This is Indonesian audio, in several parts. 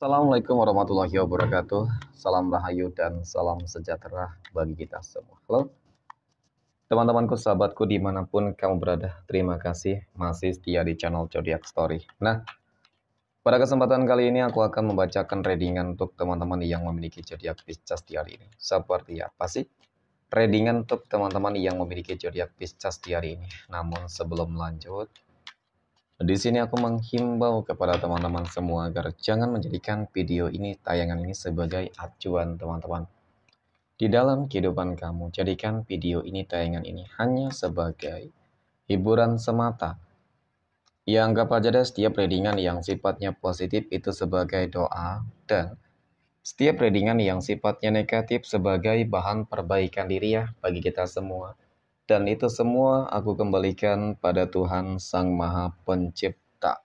Assalamualaikum warahmatullahi wabarakatuh. Salam rahayu dan salam sejahtera bagi kita semua. Halo, teman-temanku, sahabatku dimanapun kamu berada. Terima kasih masih setia di channel Zodiac Story. Nah, pada kesempatan kali ini aku akan membacakan readingan untuk teman-teman yang memiliki zodiak Pisces di hari ini. Seperti apa sih readingan untuk teman-teman yang memiliki zodiak Pisces di hari ini? Namun sebelum lanjut, di sini aku menghimbau kepada teman-teman semua agar jangan menjadikan video ini, tayangan ini sebagai acuan teman-teman. Di dalam kehidupan kamu, jadikan video ini, tayangan ini hanya sebagai hiburan semata. Ya, anggap aja deh setiap readingan yang sifatnya positif itu sebagai doa, dan setiap readingan yang sifatnya negatif sebagai bahan perbaikan diri ya bagi kita semua. Dan itu semua aku kembalikan pada Tuhan Sang Maha Pencipta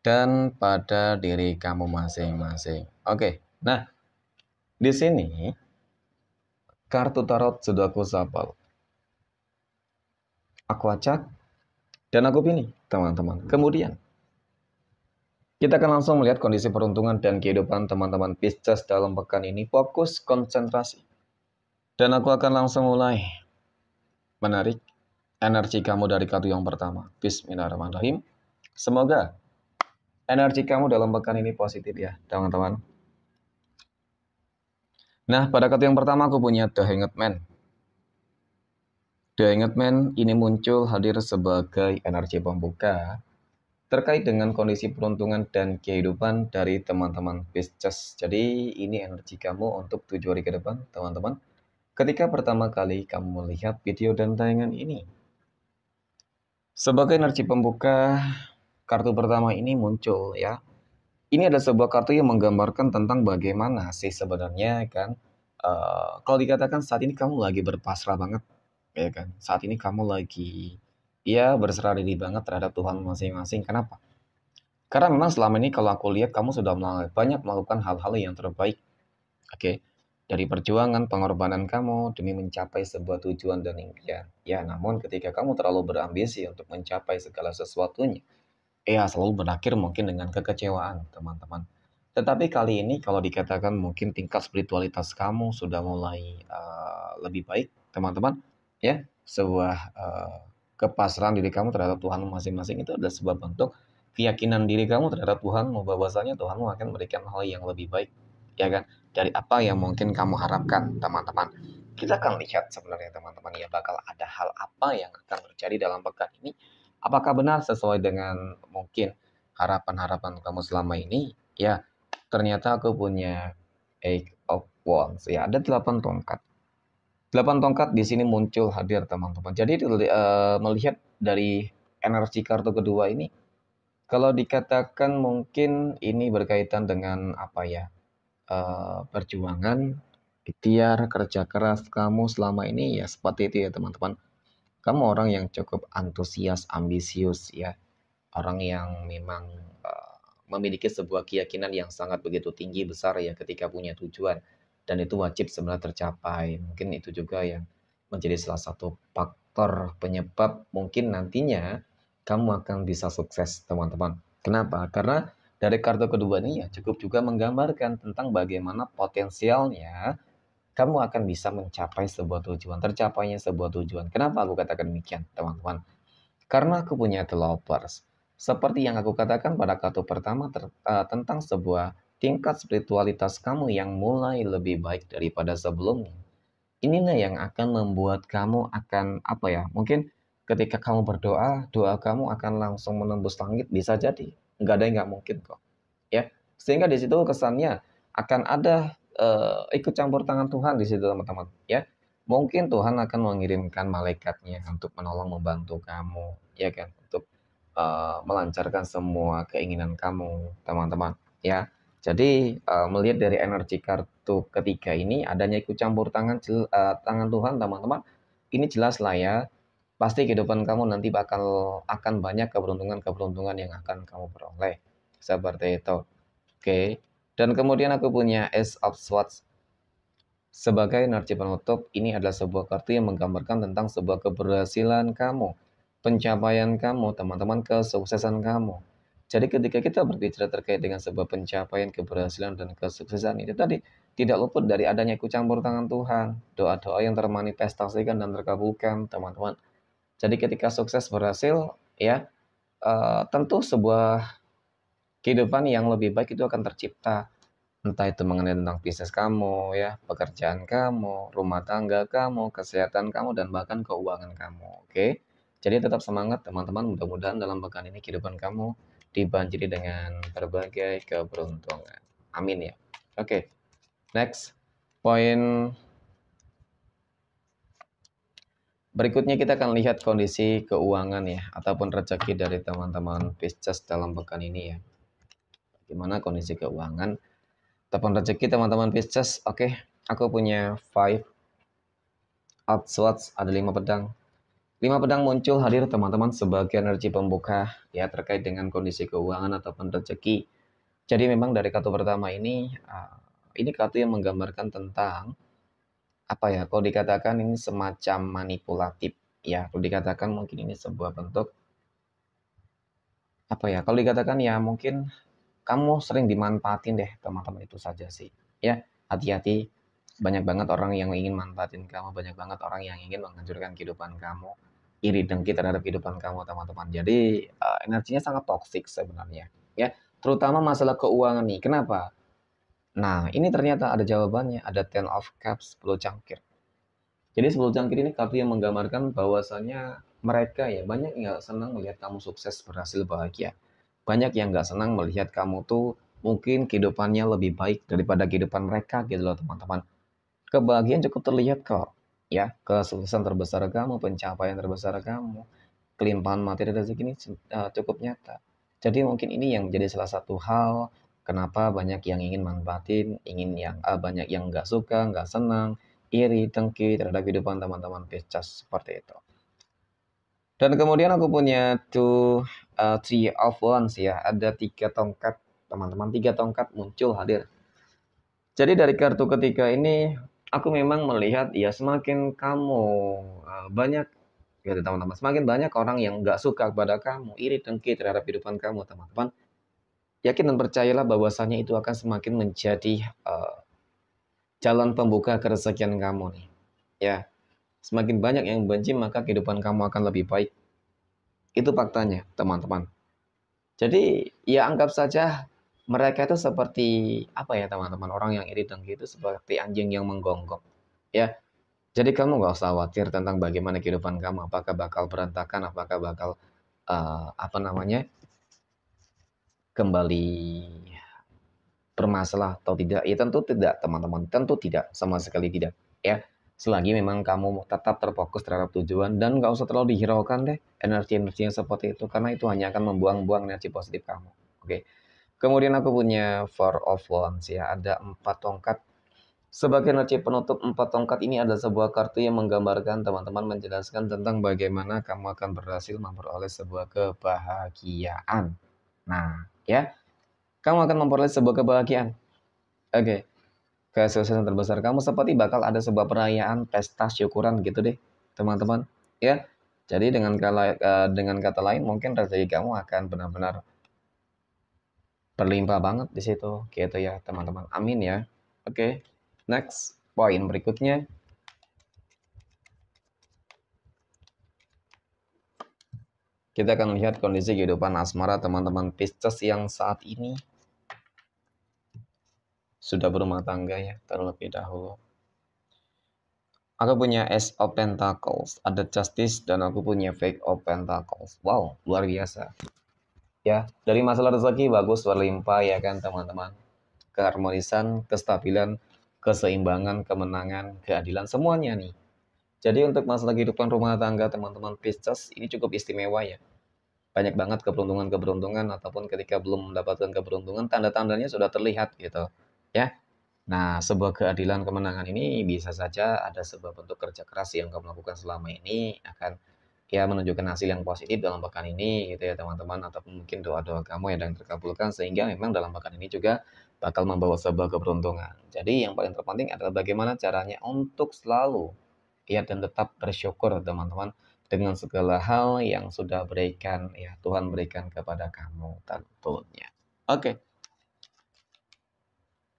dan pada diri kamu masing-masing. Oke, nah di sini kartu tarot sudah aku shuffle, aku acak, dan aku pilih teman-teman. Kemudian kita akan langsung melihat kondisi peruntungan dan kehidupan teman-teman Pisces dalam pekan ini. Fokus, konsentrasi, dan aku akan langsung mulai menarik energi kamu dari kartu yang pertama. Bismillahirrahmanirrahim. Semoga energi kamu dalam pekan ini positif ya teman-teman. Nah, pada kartu yang pertama aku punya The Hanged Man. The Hanged Man ini muncul hadir sebagai energi pembuka terkait dengan kondisi peruntungan dan kehidupan dari teman-teman Pisces. Jadi ini energi kamu untuk 7 hari ke depan teman-teman. Ketika pertama kali kamu melihat video dan tayangan ini, sebagai energi pembuka, kartu pertama ini muncul ya. Ini ada sebuah kartu yang menggambarkan tentang bagaimana sih sebenarnya kan. Kalau dikatakan saat ini kamu lagi berpasrah banget, ya kan. Saat ini kamu lagi ya berserah diri banget terhadap Tuhan masing-masing. Kenapa? Karena memang selama ini kalau aku lihat kamu sudah banyak melakukan hal-hal yang terbaik. Oke. Dari perjuangan, pengorbanan kamu demi mencapai sebuah tujuan dan impian. Ya, namun ketika kamu terlalu berambisi untuk mencapai segala sesuatunya, ya selalu berakhir mungkin dengan kekecewaan, teman-teman. Tetapi kali ini kalau dikatakan mungkin tingkat spiritualitas kamu sudah mulai lebih baik, teman-teman. Ya, sebuah kepasrahan diri kamu terhadap Tuhan masing-masing itu adalah sebuah bentuk keyakinan diri kamu terhadap Tuhan, bahwasanya Tuhanmu akan memberikan hal yang lebih baik, ya kan? Dari apa yang mungkin kamu harapkan, teman-teman. Kita akan lihat sebenarnya teman-teman ya bakal ada hal apa yang akan terjadi dalam pekan ini. Apakah benar sesuai dengan mungkin harapan-harapan kamu selama ini? Ya, ternyata aku punya Eight of Wands. Ya, ada 8 tongkat. 8 tongkat di sini muncul hadir teman-teman. Jadi melihat dari energi kartu kedua ini, kalau dikatakan mungkin ini berkaitan dengan apa ya? Perjuangan, ikhtiar, kerja keras kamu selama ini ya seperti itu ya teman-teman. Kamu orang yang cukup antusias, ambisius ya. Orang yang memang memiliki sebuah keyakinan yang sangat begitu tinggi besar ya ketika punya tujuan, dan itu wajib sebenarnya tercapai. Mungkin itu juga yang menjadi salah satu faktor penyebab mungkin nantinya kamu akan bisa sukses teman-teman. Kenapa? Karena dari kartu kedua ini ya cukup juga menggambarkan tentang bagaimana potensialnya kamu akan bisa mencapai sebuah tujuan, tercapainya sebuah tujuan. Kenapa aku katakan demikian teman-teman? Karena aku punya The Lovers. Seperti yang aku katakan pada kartu pertama tentang sebuah tingkat spiritualitas kamu yang mulai lebih baik daripada sebelumnya. Inilah yang akan membuat kamu akan apa ya? Mungkin ketika kamu berdoa, doa kamu akan langsung menembus langit, bisa jadi. Nggak ada yang nggak mungkin kok. Ya, sehingga di situ kesannya akan ada ikut campur tangan Tuhan di situ teman-teman. Ya, mungkin Tuhan akan mengirimkan malaikatnya untuk menolong membantu kamu, ya kan, untuk melancarkan semua keinginan kamu, teman-teman. Ya, jadi melihat dari energi kartu ketiga ini adanya ikut campur tangan Tuhan, teman-teman. Ini jelas lah ya. Pasti kehidupan kamu nanti akan banyak keberuntungan-keberuntungan yang akan kamu peroleh. Seperti itu. Oke. Dan kemudian aku punya Ace of Swords. Sebagai energi penutup, ini adalah sebuah kartu yang menggambarkan tentang sebuah keberhasilan kamu, pencapaian kamu, teman-teman, kesuksesan kamu. Jadi ketika kita berbicara terkait dengan sebuah pencapaian, keberhasilan, dan kesuksesan itu tadi tidak luput dari adanya ikut campur tangan Tuhan, doa-doa yang termanifestasikan dan terkabulkan, teman-teman. Jadi ketika sukses berhasil, ya tentu sebuah kehidupan yang lebih baik itu akan tercipta. Entah itu mengenai tentang bisnis kamu, ya, pekerjaan kamu, rumah tangga kamu, kesehatan kamu, dan bahkan keuangan kamu. Oke? Jadi tetap semangat teman-teman. Mudah-mudahan dalam pekan ini kehidupan kamu dibanjiri dengan berbagai keberuntungan. Amin ya. Oke, next. Poin berikutnya kita akan lihat kondisi keuangan ya, ataupun rezeki dari teman-teman Pisces dalam pekan ini ya. Bagaimana kondisi keuangan ataupun rezeki teman-teman Pisces? Oke, aku punya 5 out swords, ada 5 pedang. 5 pedang muncul hadir teman-teman sebagai energi pembuka ya terkait dengan kondisi keuangan ataupun rezeki. Jadi memang dari kartu pertama ini kartu yang menggambarkan tentang apa ya? Kalau dikatakan ini semacam manipulatif ya. Kalau dikatakan mungkin ini sebuah bentuk apa ya? Kalau dikatakan ya mungkin kamu sering dimanfaatin deh teman-teman, itu saja sih. Ya, hati-hati. Banyak banget orang yang ingin manfaatin kamu, banyak banget orang yang ingin menghancurkan kehidupan kamu. Iri dengki terhadap kehidupan kamu teman-teman. Jadi energinya sangat toksik sebenarnya. Ya, terutama masalah keuangan nih. Kenapa? Nah, ini ternyata ada jawabannya. Ada Ten of Cups, 10 cangkir. Jadi 10 cangkir ini kartu yang menggambarkan bahwasannya mereka ya banyak yang nggak senang melihat kamu sukses, berhasil, bahagia. Banyak yang nggak senang melihat kamu tuh mungkin kehidupannya lebih baik daripada kehidupan mereka gitu loh teman-teman. Kebahagiaan cukup terlihat kok. Ya, kesuksesan terbesar kamu, pencapaian terbesar kamu, kelimpahan materi rezeki ini cukup nyata. Jadi mungkin ini yang menjadi salah satu hal kenapa banyak yang ingin manfaatin, banyak yang nggak suka, nggak senang, iri, dengki terhadap kehidupan teman-teman Pisces seperti itu. Dan kemudian aku punya three of wands ya, ada 3 tongkat teman-teman, 3 tongkat muncul hadir. Jadi dari kartu ketiga ini aku memang melihat ya semakin kamu banyak gitu teman-teman, semakin banyak orang yang nggak suka kepada kamu, iri dengki terhadap kehidupan kamu teman-teman. Yakin dan percayalah bahwasannya itu akan semakin menjadi jalan pembuka keresakian kamu nih. Ya, semakin banyak yang benci maka kehidupan kamu akan lebih baik. Itu faktanya teman-teman. Jadi ya anggap saja mereka itu seperti apa ya teman-teman, orang yang iri dengki itu seperti anjing yang menggonggong. Ya, jadi kamu nggak usah khawatir tentang bagaimana kehidupan kamu, apakah bakal berantakan, apakah bakal apa namanya kembali bermasalah atau tidak. Ya tentu tidak teman-teman, tentu tidak, sama sekali tidak. Ya, selagi memang kamu tetap terfokus terhadap tujuan dan nggak usah terlalu dihiraukan deh energi-energi yang seperti itu, karena itu hanya akan membuang-buang energi positif kamu. Oke. Kemudian aku punya Four of Wands ya, ada 4 tongkat. Sebagai energi penutup 4 tongkat ini ada sebuah kartu yang menggambarkan teman-teman, menjelaskan tentang bagaimana kamu akan berhasil memperoleh sebuah kebahagiaan. Nah, ya, kamu akan memperoleh sebuah kebahagiaan. Oke, kesuksesan terbesar kamu seperti bakal ada sebuah perayaan, pesta, syukuran gitu deh, teman-teman. Ya, jadi dengan kata lain mungkin rezeki kamu akan benar-benar berlimpah banget di situ, gitu ya teman-teman. Amin ya. Oke, next poin berikutnya. Kita akan lihat kondisi kehidupan asmara teman-teman Pisces yang saat ini sudah berumah tangga ya terlebih dahulu. Aku punya Ace of Pentacles, ada Justice, dan aku punya Fake of Pentacles. Wow, luar biasa. Ya, dari masalah rezeki bagus, berlimpah ya kan teman-teman. Keharmonisan, kestabilan, keseimbangan, kemenangan, keadilan, semuanya nih. Jadi untuk masalah kehidupan rumah tangga teman-teman Pisces ini cukup istimewa ya. Banyak banget keberuntungan-keberuntungan ataupun ketika belum mendapatkan keberuntungan tanda-tandanya sudah terlihat gitu. Ya. Nah, sebuah keadilan kemenangan ini bisa saja ada sebuah bentuk kerja keras yang kamu lakukan selama ini akan ya menunjukkan hasil yang positif dalam pekan ini gitu ya teman-teman, ataupun mungkin doa-doa kamu yang terkabulkan sehingga memang dalam pekan ini juga bakal membawa sebuah keberuntungan. Jadi yang paling terpenting adalah bagaimana caranya untuk selalu ya dan tetap bersyukur teman-teman. dengan segala hal yang sudah berikan ya Tuhan berikan kepada kamu tentunya. Oke.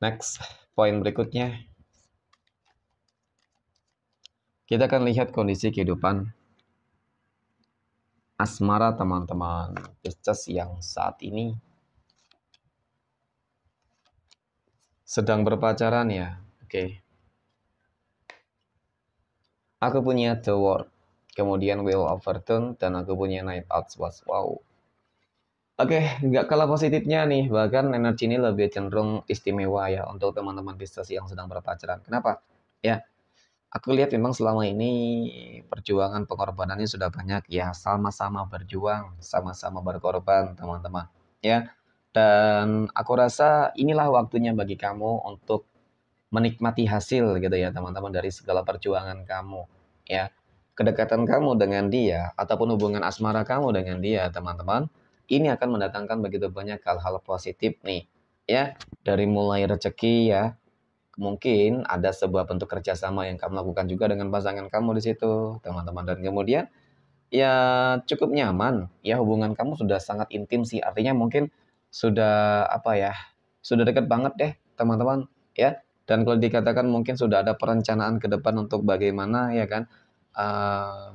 Next, poin berikutnya. Kita akan lihat kondisi kehidupan asmara teman-teman Pisces yang saat ini sedang berpacaran ya. Oke. Aku punya The World, kemudian Wheel of Fortune, dan aku punya Knight of Swords. Wow. Oke, nggak kalah positifnya nih, bahkan energi ini lebih cenderung istimewa ya untuk teman-teman Pisces yang sedang berpacaran. Kenapa? Ya, aku lihat memang selama ini perjuangan pengorbanannya sudah banyak ya, sama-sama berjuang, sama-sama berkorban teman-teman. Ya, dan aku rasa inilah waktunya bagi kamu untuk menikmati hasil gitu ya teman-teman dari segala perjuangan kamu. Ya, kedekatan kamu dengan dia ataupun hubungan asmara kamu dengan dia teman-teman ini akan mendatangkan begitu banyak hal-hal positif nih ya, dari mulai rezeki ya, mungkin ada sebuah bentuk kerjasama yang kamu lakukan juga dengan pasangan kamu di situ teman-teman, dan kemudian ya cukup nyaman ya, hubungan kamu sudah sangat intim sih, artinya mungkin sudah apa ya, sudah dekat banget deh teman-teman ya, dan kalau dikatakan mungkin sudah ada perencanaan ke depan untuk bagaimana ya kan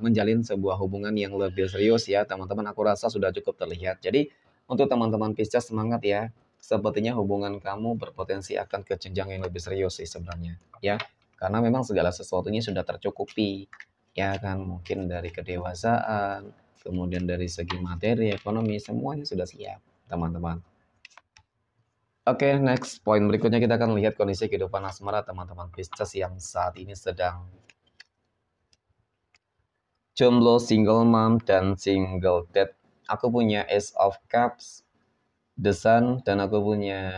menjalin sebuah hubungan yang lebih serius ya teman-teman, aku rasa sudah cukup terlihat. Jadi untuk teman-teman Pisces semangat ya, sepertinya hubungan kamu berpotensi akan ke jenjang yang lebih serius sih sebenarnya ya, karena memang segala sesuatunya sudah tercukupi ya kan, mungkin dari kedewasaan, kemudian dari segi materi, ekonomi, semuanya sudah siap teman-teman. Oke, next poin berikutnya kita akan lihat kondisi kehidupan asmara teman-teman Pisces yang saat ini sedang jomblo, single mom, dan single dad. Aku punya Ace of Cups, The Sun, dan aku punya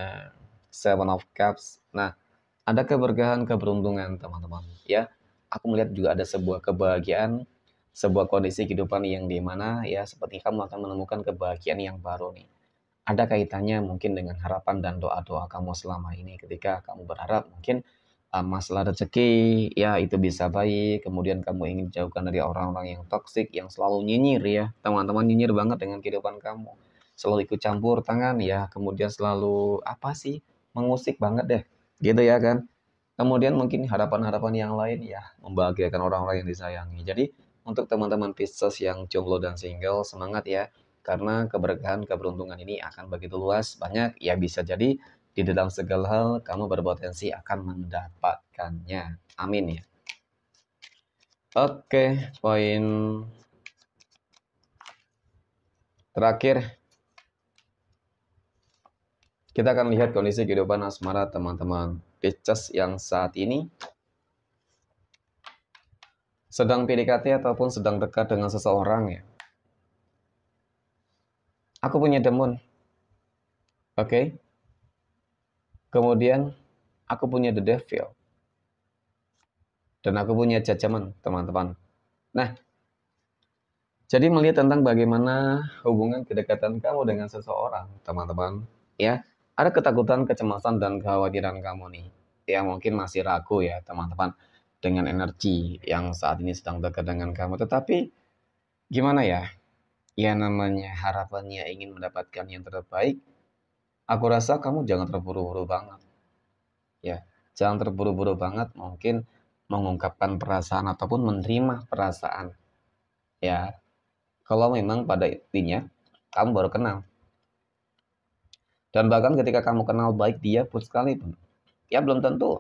Seven of Cups. Nah, ada keberkahan, keberuntungan teman-teman ya. Aku melihat juga ada sebuah kebahagiaan, sebuah kondisi kehidupan yang dimana ya seperti kamu akan menemukan kebahagiaan yang baru nih. Ada kaitannya mungkin dengan harapan dan doa-doa kamu selama ini ketika kamu berharap mungkin masalah rezeki ya itu bisa baik, kemudian kamu ingin dijauhkan dari orang-orang yang toksik yang selalu nyinyir ya teman-teman, nyinyir banget dengan kehidupan kamu, selalu ikut campur tangan ya, kemudian selalu apa sih, mengusik banget deh gitu ya kan. Kemudian mungkin harapan-harapan yang lain ya membahagiakan orang-orang yang disayangi. Jadi untuk teman-teman Pisces yang jomblo dan single semangat ya, karena keberkahan keberuntungan ini akan begitu luas banyak ya, bisa jadi di dalam segala hal kamu berpotensi akan mendapatkannya. Amin ya. Oke, poin terakhir kita akan lihat kondisi kehidupan asmara teman-teman Pisces yang saat ini sedang PDKT ataupun sedang dekat dengan seseorang ya. Aku punya The Moon. Oke. Kemudian aku punya The Devil. Dan aku punya Judgment, teman-teman. Nah, jadi melihat tentang bagaimana hubungan kedekatan kamu dengan seseorang, teman-teman. Ya, ada ketakutan, kecemasan, dan kekhawatiran kamu nih. Ya, mungkin masih ragu ya, teman-teman. Dengan energi yang saat ini sedang dekat dengan kamu. Tetapi, gimana ya? Ya, namanya harapannya ingin mendapatkan yang terbaik. Aku rasa kamu jangan terburu-buru banget. Ya, jangan terburu-buru banget mungkin mengungkapkan perasaan ataupun menerima perasaan. Ya, kalau memang pada intinya kamu baru kenal. Dan bahkan ketika kamu kenal baik dia pun sekalipun, ya belum tentu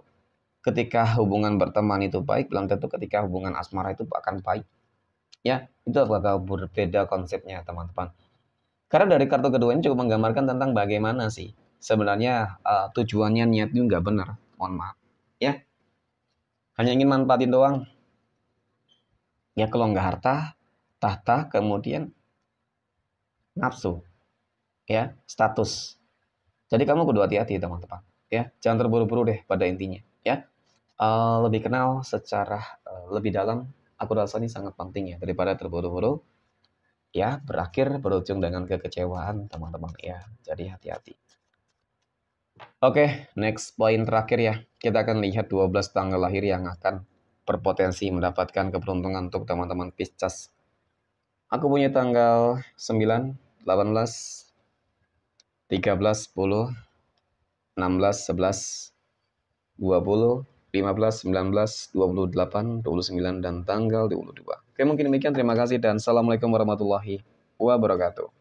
ketika hubungan berteman itu baik, belum tentu ketika hubungan asmara itu akan baik. Ya, itu bakal berbeda konsepnya, teman-teman. Karena dari kartu kedua ini cukup menggambarkan tentang bagaimana sih sebenarnya tujuannya, niatnya nggak benar. Mohon maaf. Ya, hanya ingin manfaatin doang. Ya, kalau nggak harta, tahta, kemudian nafsu, ya, status. Jadi kamu kudu hati-hati teman-teman, ya, jangan terburu-buru deh pada intinya, ya. Lebih kenal secara lebih dalam, aku rasa ini sangat penting ya daripada terburu-buru, ya, berakhir berujung dengan kekecewaan teman-teman, ya. Jadi hati-hati. Oke, next poin terakhir ya, kita akan lihat 12 tanggal lahir yang akan berpotensi mendapatkan keberuntungan untuk teman-teman Pisces. Aku punya tanggal 9, 18, 13, 10, 16, 11, 20, 15, 19, 28, 29, dan tanggal 22. Oke, mungkin demikian. Terima kasih dan assalamualaikum warahmatullahi wabarakatuh.